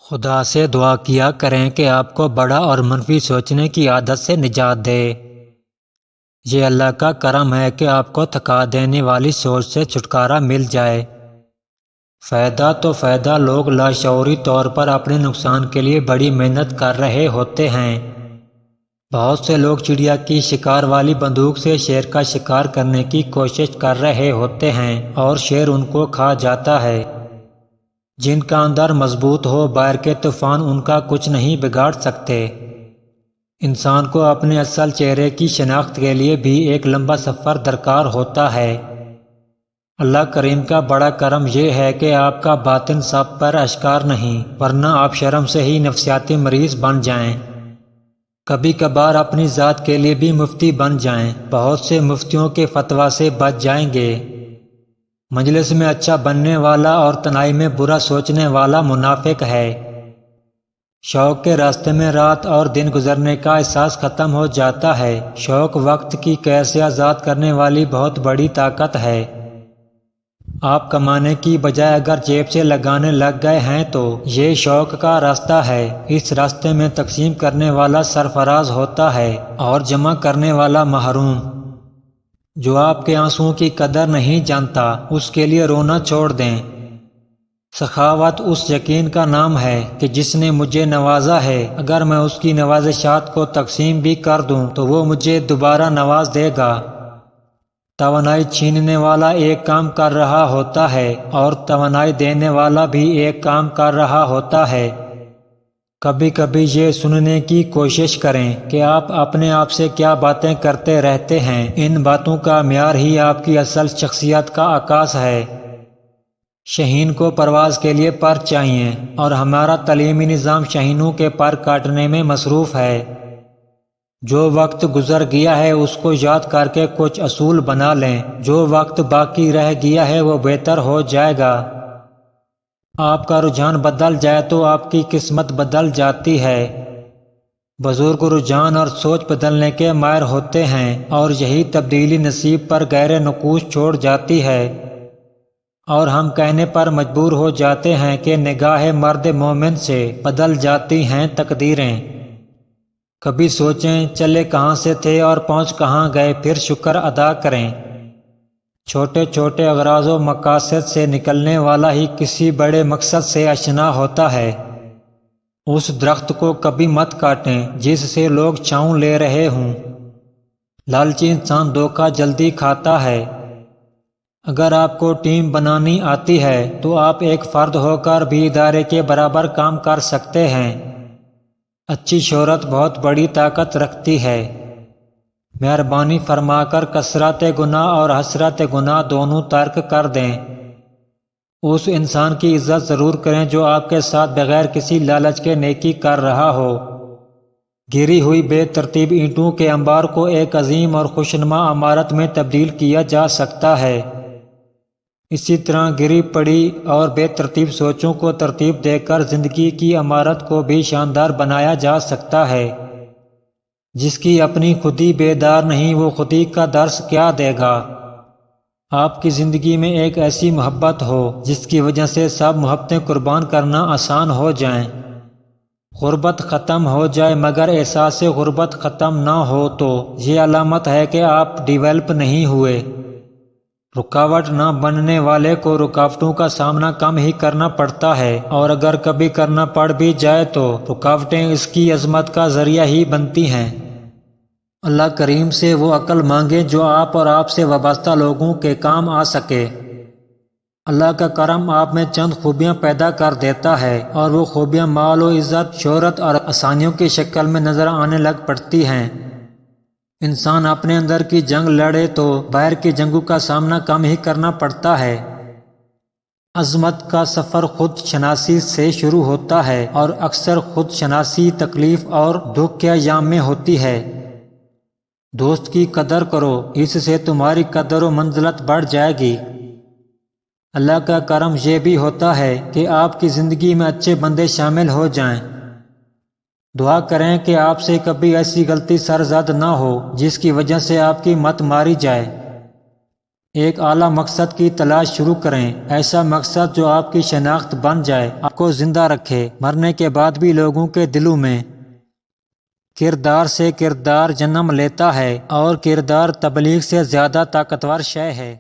خدا سے دعا کیا کریں کہ آپ کو بڑا اور منفی سوچنے کی عادت سے نجات دے۔ یہ اللہ کا کرم ہے کہ آپ کو تھکا دینے والی سوچ سے چھٹکارا مل جائے۔ فائدہ تو فائدہ، لوگ لاشعوری طور پر اپنے نقصان کے لیے بڑی محنت کر رہے ہوتے ہیں۔ بہت سے لوگ چڑیا کی شکار والی بندوق سے شیر کا شکار کرنے کی کوشش کر رہے ہوتے ہیں اور شیر ان کو کھا جاتا ہے۔ جن کا اندر مضبوط ہو، باہر کے طوفان ان کا کچھ نہیں بگاڑ سکتے۔ انسان کو اپنے اصل چہرے کی شناخت کے لیے بھی ایک لمبا سفر درکار ہوتا ہے۔ اللہ کریم کا بڑا کرم یہ ہے کہ آپ کا باطن سب پر اشکار نہیں، ورنہ آپ شرم سے ہی نفسیاتی مریض بن جائیں۔ کبھی کبھار اپنی ذات کے لیے بھی مفتی بن جائیں، بہت سے مفتیوں کے فتویٰ سے بچ جائیں گے۔ مجلس میں اچھا بننے والا اور تنہائی میں برا سوچنے والا منافق ہے۔ شوق کے راستے میں رات اور دن گزرنے کا احساس ختم ہو جاتا ہے۔ شوق وقت کی قید سے آزاد کرنے والی بہت بڑی طاقت ہے۔ آپ کمانے کی بجائے اگر جیب سے لگانے لگ گئے ہیں تو یہ شوق کا راستہ ہے۔ اس راستے میں تقسیم کرنے والا سرفراز ہوتا ہے اور جمع کرنے والا محروم۔ جو آپ کے آنسوؤں کی قدر نہیں جانتا، اس کے لیے رونا چھوڑ دیں۔ سخاوت اس یقین کا نام ہے کہ جس نے مجھے نوازا ہے، اگر میں اس کی نوازشات کو تقسیم بھی کر دوں تو وہ مجھے دوبارہ نواز دے گا۔ توانائی چھیننے والا ایک کام کر رہا ہوتا ہے اور توانائی دینے والا بھی ایک کام کر رہا ہوتا ہے۔ کبھی کبھی یہ سننے کی کوشش کریں کہ آپ اپنے آپ سے کیا باتیں کرتے رہتے ہیں۔ ان باتوں کا معیار ہی آپ کی اصل شخصیت کا عکاس ہے۔ شاہین کو پرواز کے لیے پر چاہیے اور ہمارا تعلیمی نظام شاہینوں کے پر کاٹنے میں مصروف ہے۔ جو وقت گزر گیا ہے اس کو یاد کر کے کچھ اصول بنا لیں۔ جو وقت باقی رہ گیا ہے وہ بہتر ہو جائے گا۔ آپ کا رجحان بدل جائے تو آپ کی قسمت بدل جاتی ہے۔ بزرگ رجحان اور سوچ بدلنے کے ماہر ہوتے ہیں اور یہی تبدیلی نصیب پر گہرے نقوش چھوڑ جاتی ہے، اور ہم کہنے پر مجبور ہو جاتے ہیں کہ نگاہ مرد مومن سے بدل جاتی ہیں تقدیریں۔ کبھی سوچیں چلے کہاں سے تھے اور پہنچ کہاں گئے، پھر شکر ادا کریں۔ چھوٹے چھوٹے اغراض و مقاصد سے نکلنے والا ہی کسی بڑے مقصد سے آشنا ہوتا ہے۔ اس درخت کو کبھی مت کاٹیں جس سے لوگ چھاؤں لے رہے ہوں۔ لالچی انسان دھوکہ جلدی کھاتا ہے۔ اگر آپ کو ٹیم بنانی آتی ہے تو آپ ایک فرد ہو کر بھی ادارے کے برابر کام کر سکتے ہیں۔ اچھی شہرت بہت بڑی طاقت رکھتی ہے۔ مہربانی فرما کر کثرت گناہ اور حسرت گناہ دونوں ترک کر دیں۔ اس انسان کی عزت ضرور کریں جو آپ کے ساتھ بغیر کسی لالچ کے نیکی کر رہا ہو۔ گری ہوئی بے ترتیب اینٹوں کے انبار کو ایک عظیم اور خوشنما عمارت میں تبدیل کیا جا سکتا ہے۔ اسی طرح گری پڑی اور بے ترتیب سوچوں کو ترتیب دے کر زندگی کی عمارت کو بھی شاندار بنایا جا سکتا ہے۔ جس کی اپنی خودی بیدار نہیں وہ خودی کا درس کیا دے گا۔ آپ کی زندگی میں ایک ایسی محبت ہو جس کی وجہ سے سب محبتیں قربان کرنا آسان ہو جائیں۔ غربت ختم ہو جائے مگر احساس غربت ختم نہ ہو تو یہ علامت ہے کہ آپ ڈیولپ نہیں ہوئے۔ رکاوٹ نہ بننے والے کو رکاوٹوں کا سامنا کم ہی کرنا پڑتا ہے، اور اگر کبھی کرنا پڑ بھی جائے تو رکاوٹیں اس کی عظمت کا ذریعہ ہی بنتی ہیں۔ اللہ کریم سے وہ عقل مانگیں جو آپ اور آپ سے وابستہ لوگوں کے کام آ سکے۔ اللہ کا کرم آپ میں چند خوبیاں پیدا کر دیتا ہے اور وہ خوبیاں مال و عزت، شہرت اور آسانیوں کی شکل میں نظر آنے لگ پڑتی ہیں۔ انسان اپنے اندر کی جنگ لڑے تو باہر کی جنگوں کا سامنا کم ہی کرنا پڑتا ہے۔ عظمت کا سفر خود شناسی سے شروع ہوتا ہے اور اکثر خود شناسی تکلیف اور دکھ کے ایام میں ہوتی ہے۔ دوست کی قدر کرو، اس سے تمہاری قدر و منزلت بڑھ جائے گی۔ اللہ کا کرم یہ بھی ہوتا ہے کہ آپ کی زندگی میں اچھے بندے شامل ہو جائیں۔ دعا کریں کہ آپ سے کبھی ایسی غلطی سرزد نہ ہو جس کی وجہ سے آپ کی مت ماری جائے۔ ایک اعلیٰ مقصد کی تلاش شروع کریں، ایسا مقصد جو آپ کی شناخت بن جائے، آپ کو زندہ رکھے، مرنے کے بعد بھی لوگوں کے دلوں میں۔ کردار سے کردار جنم لیتا ہے، اور کردار تبلیغ سے زیادہ طاقتور شے ہے۔